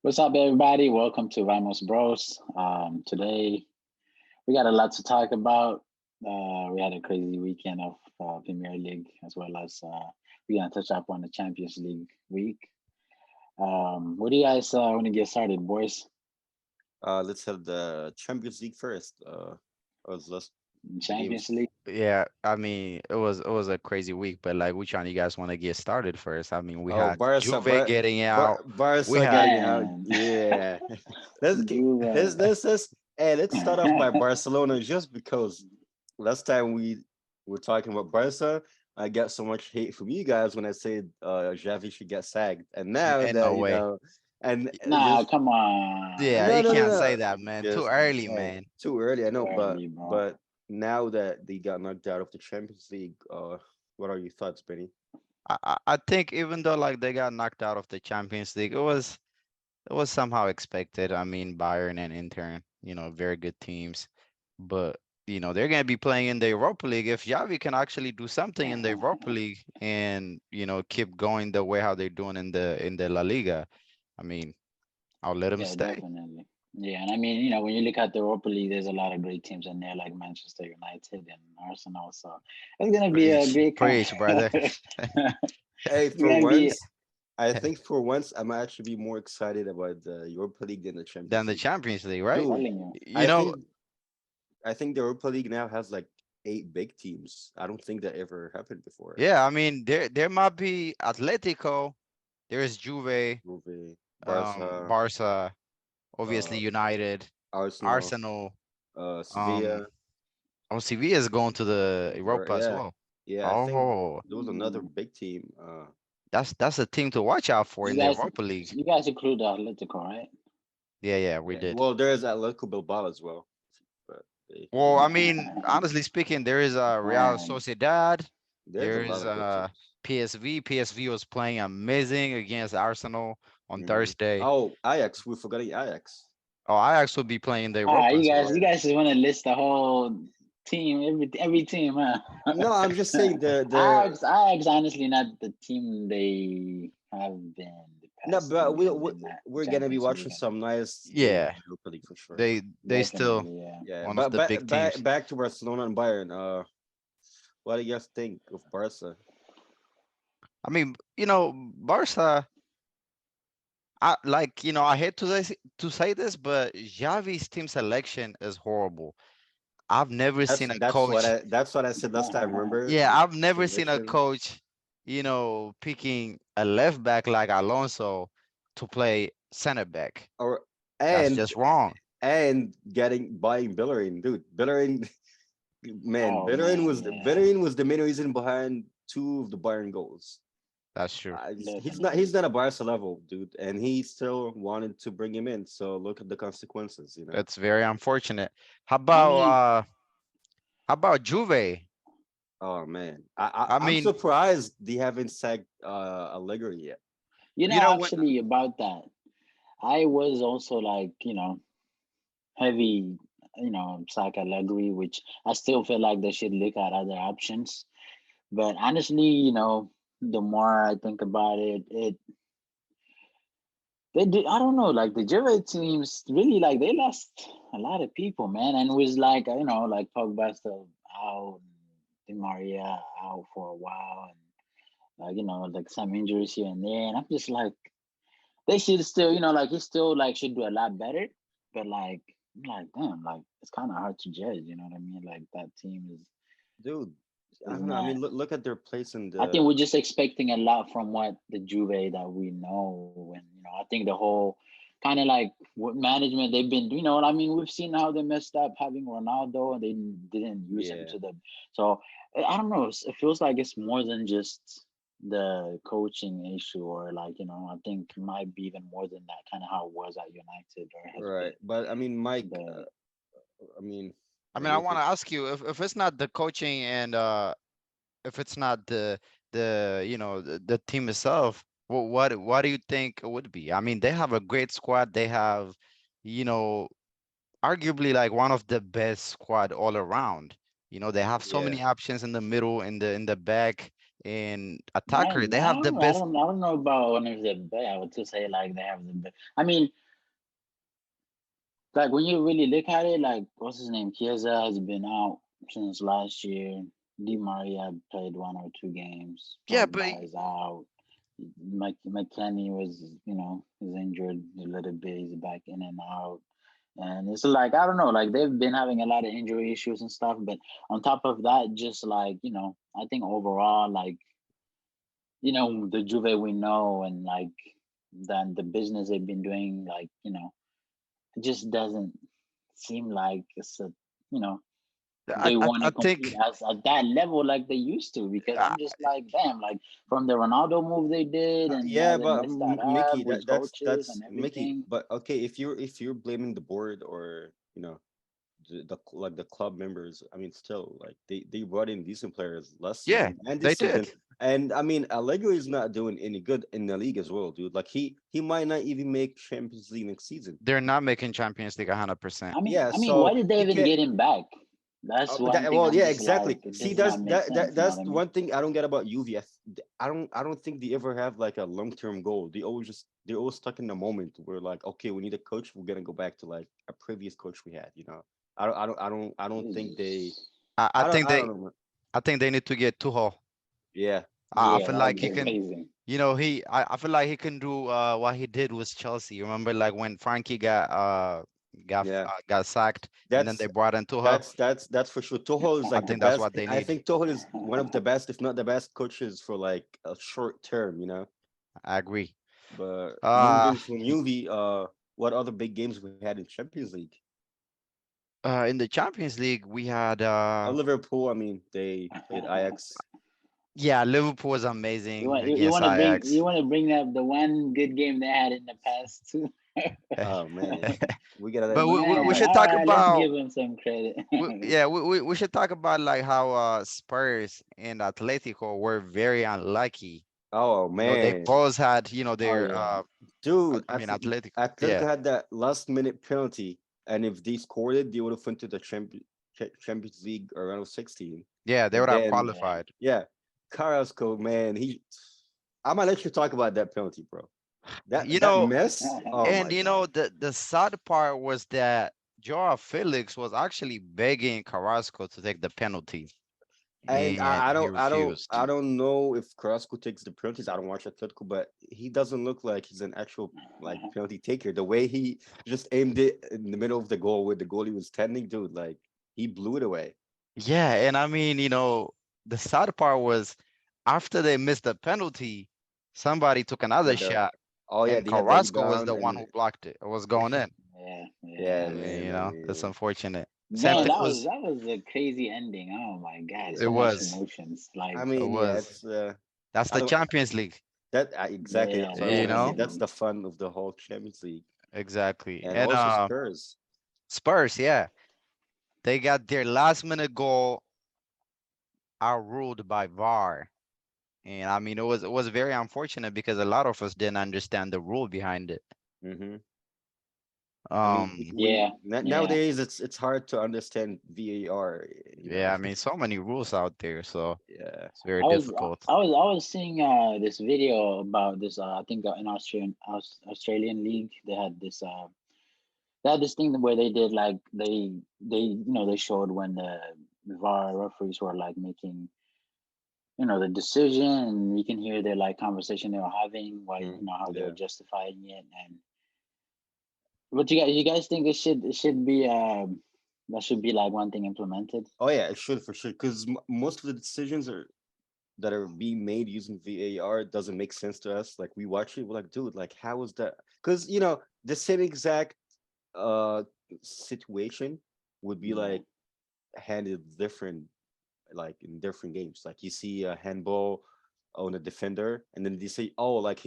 What's up, everybody? Welcome to Vamos Bros. Today we got a lot to talk about. We had a crazy weekend of Premier League, as well as we're gonna touch up on the Champions League week. What do you guys want to get started, boys? Let's have the Champions League first. Let's the Champions games. League. Yeah, I mean, it was a crazy week, but like, which one you guys want to get started first? I mean, we Oh, had Barca, Juve getting out. We Barca had getting out. Man, Yeah, let's get, Juve. let's start off by Barcelona just because last time we were talking about Barca, I got so much hate from you guys when I said Xavi should get sagged, and now man, that no way. and Nah, just come on. Yeah, no, you no, no, can't say no. that, man. Too Just early, hey, man. too early. I Too know, early, bro. but now that they got knocked out of the Champions League, what are your thoughts, Benny? I think even though like they got knocked out of the Champions League, it was somehow expected. I mean, Bayern and Inter, very good teams, but they're gonna be playing in the Europa League. If Xavi can actually do something in the Europa League and keep going the way how they're doing in the La Liga, I mean, I'll let him Yeah, stay. definitely. Yeah, and I mean, when you look at the Europa League, there's a lot of great teams in there, like Manchester United and Arsenal. So it's gonna be a Preach, great con- preach, brother. Hey, It's for gonna be. once, I think for once I'm actually be more excited about the Europa League than the Than Champions the League. Champions League, I'm right? Dude, telling you. You I know, think I think the Europa League now has like 8 big teams. I don't think that ever happened before. yeah. I mean, there might be Atletico. There's Juve, Juve, Barca, Barca, obviously uh, United, Arsenal, Arsenal. Um, Sevilla. oh, Sevilla is going to the Europa as Yeah, well. yeah. I think Oh, there was another Mm. big team. that's a team to watch out for You in the guys, Europa League. you guys include the Atletico, right? Yeah, yeah, we Yeah. did. Well, there is Atletico Bilbao as well, but Well, I mean, honestly speaking, there is Real Man, Sociedad. there's a There lot is of good teams. PSV. PSV was playing amazing against Arsenal on Hmm. Thursday. Oh, Ajax. We're forgetting Ajax. Oh, Ajax will be playing the Europa as well. you Yeah. guys just want to list the whole team, every team, huh? No, I'm just saying the Ajax, honestly, not the team they have been the no, past but few years in that we're gonna be Champions watching League. some nice games Yeah, in Europa League for sure. they still Definitely, yeah. Yeah, one of but the big teams. back to Barcelona and Bayern. What do you guys think of Barca? I mean, Barca. I hate to say this, but Xavi's team selection is horrible. I've never seen a coach. That's what I said last time. Remember Yeah, the I've never seen a selection coach, picking a left back like Alonso to play center back. or That's and just wrong. and getting buying Bellerin, dude. Bellerin, man, Oh man, yeah, Bellerin was the main reason behind two of the Bayern goals. That's true. He's definitely. not a Barca level, dude, and he still wanted to bring him in. So look at the consequences, you know. It's very unfortunate. How I about mean, uh how about Juve? Oh man, I I'm mean, surprised they haven't sacked Allegri yet. when actually, about that, I was also like, heavy, Saka Allegri, which I still feel like they should look at other options. But honestly, the more I think about it, they do. I don't know, like the Juve teams really like they lost a lot of people, man, and it was like like Pogba still out, Di Maria out for a while, and like some injuries here and there, and I'm just like they should still, like he still like should do a lot better, but like I'm like damn, like it's kind of hard to judge, you know what I mean? Like that team Dude, I is don't know. I not. mean, look at their place in I think the we're just expecting a lot from what the Juve that we know, and I think the whole kind of like what management they've been. You know what I mean? We've seen how they messed up having Ronaldo, and they didn't use him yeah. to the. So I don't know. It feels like it's more than just the coaching issue, or like I think it might be even more than that. Kind of how it was at United, or has Right. been But I mean, Mike, the. I mean, I what mean, do I you want think? to ask you if it's not the coaching and if it's not the team itself, what do you think it would be? I mean, they have a great squad. They have, you know, arguably like one of the best squad all around. They have so Yeah. many options in the middle, in the back, in Right attacker. They have the now, I best. don't, I don't know about one of the best. I would to say like they have the best. I mean, like when you really look at it, like what's his name? Chiesa has been out since last year. Di Maria played 1 or 2 games. Yeah, but Pogba is out. McKennie was, is injured a little bit. He's back in and out. And it's like, I don't know, like they've been having a lot of injury issues and stuff. But on top of that, just like, I think overall, like, the Juve we know and like then the business they've been doing, like, it just doesn't seem like it's a, you know, I they I, want I to compete think at that level like they used to because uh, I'm just like, damn, like from the Ronaldo move they did and Yeah, now they but messed that up Mickey, with coaches that's and Mickey. everything. But okay, if you're blaming the board or like the club members, I mean, still like they brought in decent players last yeah, season and they this season, did. and I mean, Allegri is not doing any good in the league as well, dude. Like he might not even make Champions League next season. They're not making Champions League 100%. I mean, Yeah, I mean, why so did they you even can't. get him back? That's one thing Well, I'm yeah, just like, exactly. it See, does not make sense. You know that's what I the mean? one thing I don't get about Juve. I don't think they ever have like a long term goal. They're always stuck in the moment. Where like, okay, we need a coach. We're gonna go back to like a previous coach we had. I don't think they. Jesus. I, I think I they don't know. I think they need to get Tuchel. Yeah, I Yeah, feel that would like be he can, amazing. I feel like he can do what he did with Chelsea. Remember, like when Frankie yeah. got sacked, and then That's they brought in Tuchel. that's for sure. Tuchel is I like the think that's best. what they I need. think Tuchel is one of the best, if not the best, coaches for like a short term. I agree. But Uh, moving from Juve, what other big games we had in Champions League? in the Champions League, we had Liverpool, I mean, they played Ajax. yeah, Liverpool was You amazing want you against want to bring Ajax. up the one good game they had in the past too. Oh man, we gotta But we Man, should all talk right, let's about give them some credit. yeah, we should talk about like how Spurs and Atletico were very unlucky. oh They man, both had, Oh their yeah. dude, I mean Atletico. Atletico Yeah. had that last minute penalty, and if they scored it, they would have went to the Champions League around of 16. Yeah, they But would have then, Yeah. qualified. yeah, Carrasco, man, I'm gonna let you talk about that penalty, bro. You That know, mess. Oh and my god. the sad part was that Joao Felix was actually begging Carrasco to take the penalty, And and he refused. I don't know if Carrasco takes the penalties. I don't watch Atletico, but he doesn't look like he's an actual like penalty taker. The way he just aimed it in the middle of the goal where the goalie was standing, dude, like he blew it away. Yeah, and I mean, the sad part was after they missed the penalty, somebody took another With the shot, oh yeah, and they had the Carrasco was rebound the one and who blocked it. It was going in. Yeah, yeah, yeah. That's man. unfortunate. Same Man, thing that was was a crazy ending. Oh my God, it so much was emotions. I Like, it mean, yeah, was. it's That's I the don't Champions League, exactly yeah, that's what I was you gonna say. know? That's man. the fun of the whole Champions League Exactly. and And also Spurs. Spurs, yeah. They got their last minute goal outruled by VAR. And I mean it was very unfortunate because a lot of us didn't understand the rule behind it. Hmm. I mean, Um Yeah, yeah. nowadays it's hard to understand VAR. yeah, I mean so many rules out there, so Yeah. it's very I was difficult. I was seeing this video about this. I think in Australian league they had this. They had this thing where they did like they showed when the VAR referees were like making the decision, and you can hear their like conversation they were having, why how they were Yeah. justifying it, and what you guys think it should be that should be like one thing implemented. Oh yeah, it should for sure. Because most of the decisions are that are being made using VAR doesn't make sense to us. Like we watch it, we're like, dude, like how is that? Because the same exact uh situation would be Yeah, like handled different, like in different games. Like you see a handball on a defender, and then they say, oh, like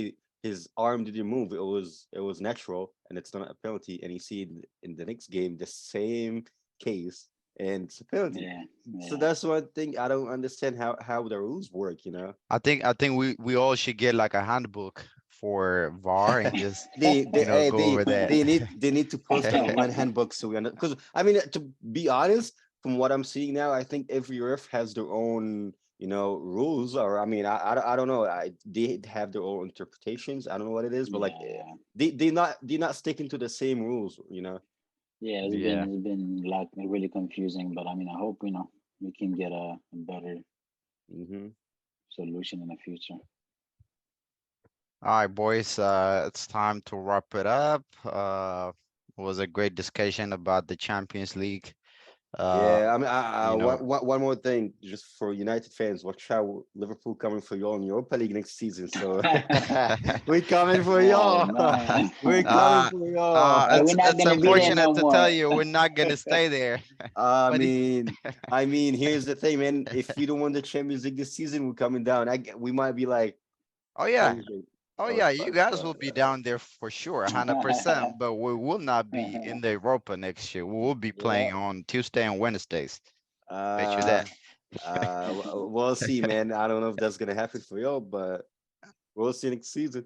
his arm didn't move. It was natural, and it's not a penalty. And you see in the next game the same case, and it's a penalty. yeah, So yeah. that's one thing I don't understand how the rules work. I think we all should get like a handbook for VAR and just Hey, go over that. they need to post an online handbook so we because I mean, to be honest, from what I'm seeing now, I think every ref has their own rules, or I mean, I don't know. They have their own interpretations. I don't know what it is, but like Yeah, yeah, they not sticking to the same rules. yeah. Yeah. It's been like really confusing, but I mean, I hope we can get a better Hmm. solution in the future. All right, boys, it's time to wrap it up. It was a great discussion about the Champions League. Uh, Yeah, I mean, you know, one more thing, just for United fans, watch out, Liverpool coming for y'all in Europa League next season. So we're coming for Oh y'all. man. We're coming uh, for y'all. Hey, we're not it's gonna be there unfortunate no to tell more. you we're not gonna stay there, I but mean, I mean, here's the thing, man. If we don't win the Champions League this season, we're coming down. We might be like, oh oh, yeah, oh oh yeah, you fuck, guys will be down there for sure, 100%. But we will not be in the Europa next year. We will be Yeah. playing on Tuesday and Wednesdays. Bet you uh, that. we'll see, man. I don't know if that's gonna happen for y'all, but we'll see next season.